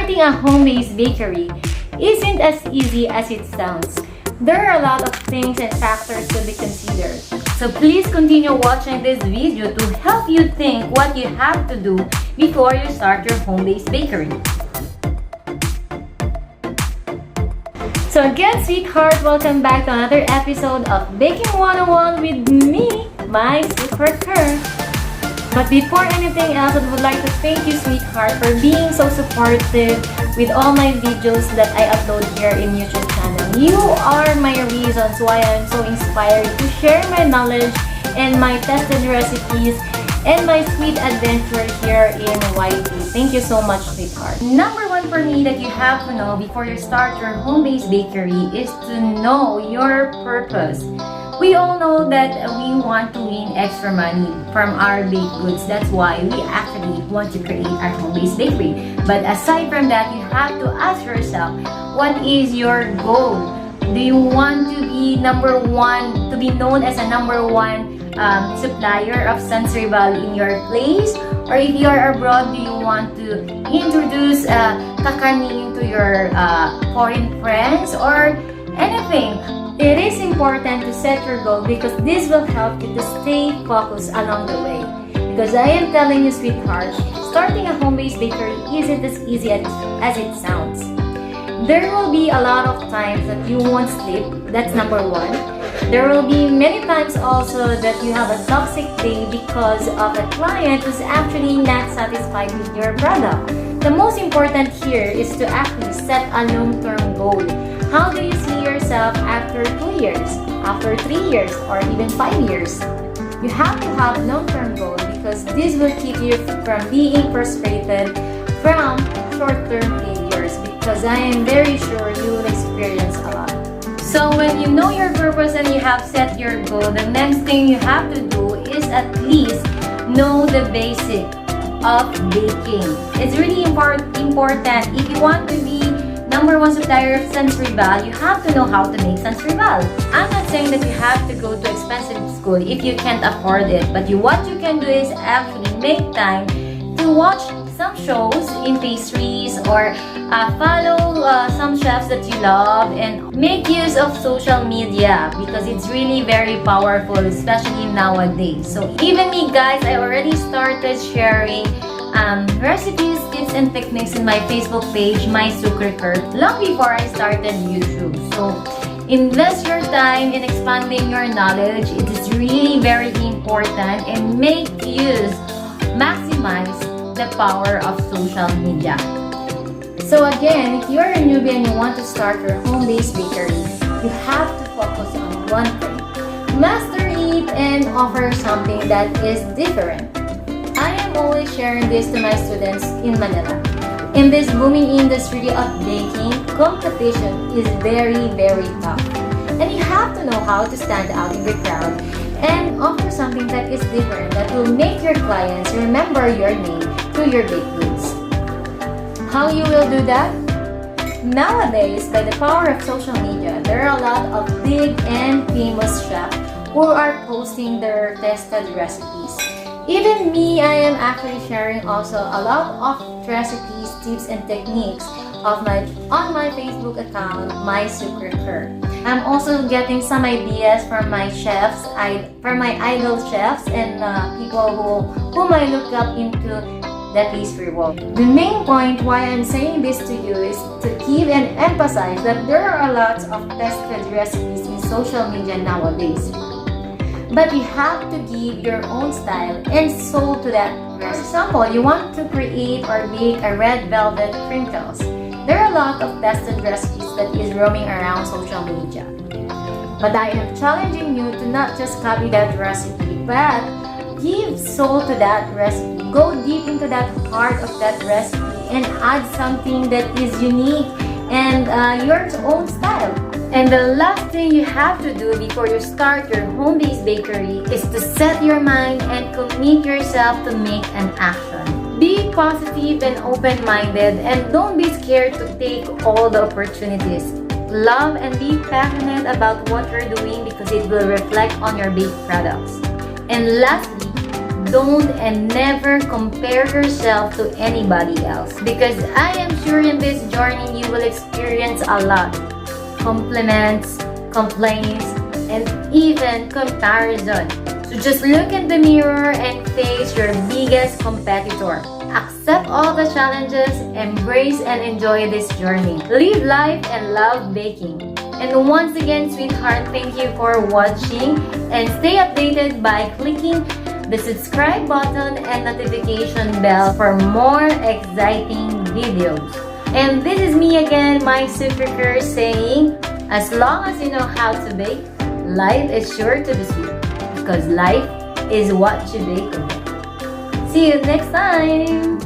Starting a home-based bakery isn't as easy as it sounds. There are a lot of things and factors to be considered. So please continue watching this video to help you think what you have to do before you start your home-based bakery. So again, sweetheart, welcome back to another episode of Baking 101 with me, my secret Coeur. But before anything else, I would like to thank you, sweetheart, for being so supportive with all my videos that I upload here in YouTube channel. You are my reasons why I'm so inspired to share my knowledge and my tested recipes and my sweet adventure here in YT. Thank you so much, sweetheart. Number one for me that you have to know before you start your home-based bakery is to know your purpose. We all know that we want to win extra money from our baked goods. That's why we actually want to create our home-based bakery. But aside from that, you have to ask yourself, what is your goal? Do you want to be number one, to be known as a number one supplier of Sansribal in your place? Or if you are abroad, do you want to introduce kakanin to your foreign friends or anything? It is important to set your goal because this will help you to stay focused along the way. Because I am telling you, sweetheart, starting a home-based bakery isn't as easy as it sounds. There will be a lot of times that you won't sleep. That's number one. There will be many times also that you have a toxic day because of a client who's actually not satisfied with your product. The most important here is to actually set a long-term goal. How do you see yourself after 2 years, after 3 years, or even 5 years? You have to have long-term goal because this will keep you from being frustrated from short-term failures, because I am very sure you will experience a lot. So when you know your purpose and you have set your goal, the next thing you have to do is at least know the basic of baking. It's really important. If you want to be number one supplier of Sansribal, you have to know how to make Sansribal. I'm not saying that you have to go to expensive school if you can't afford it, but what you can do is actually make time to watch some shows in pastries or follow some chefs that you love and make use of social media because it's really very powerful, especially nowadays. So even me, guys, I already started sharing recipes, tips, and techniques in my Facebook page, my secret Coeur, long before I started YouTube. So invest your time in expanding your knowledge. It is really very important, and maximize the power of social media. So again, if you're a newbie and you want to start your home-based bakery, you have to focus on one thing. Master it and offer something that is different. I am always sharing this to my students in Manila. In this booming industry of baking, competition is very, very tough. And you have to know how to stand out in the crowd and offer something that is different, that will make your clients remember your name through your baked goods. How you will do that? Nowadays, by the power of social media, there are a lot of big and famous chefs who are posting their tested recipes. Even me, I am actually sharing also a lot of recipes, tips, and techniques on my Facebook account, my secret Coeur. I'm also getting some ideas from my chefs, from my idol chefs, and people whom I look up into the pastry world. The main point why I'm saying this to you is to keep and emphasize that there are a lot of tested recipes in social media nowadays. But you have to give your own style and soul to that recipe. For example, you want to create or bake a red velvet crinkles. There are a lot of tested recipes that is roaming around social media. But I am challenging you to not just copy that recipe, but give soul to that recipe. Go deep into that heart of that recipe and add something that is unique and your own style. And the last thing you have to do before you start your home-based bakery is to set your mind and commit yourself to make an action. Be positive and open-minded, and don't be scared to take all the opportunities. Love and be passionate about what you're doing because it will reflect on your baked products. And lastly, don't and never compare yourself to anybody else, because I am sure in this journey you will experience a lot. Compliments, complaints, and even comparison. So just look in the mirror and face your biggest competitor. Accept all the challenges, embrace and enjoy this journey. Live life and love baking. And once again, sweetheart, thank you for watching, and stay updated by clicking the subscribe button and notification bell for more exciting videos. And this is me again, my super Coeur, saying, as long as you know how to bake, life is sure to be sweet, because life is what you bake of it. See you next time!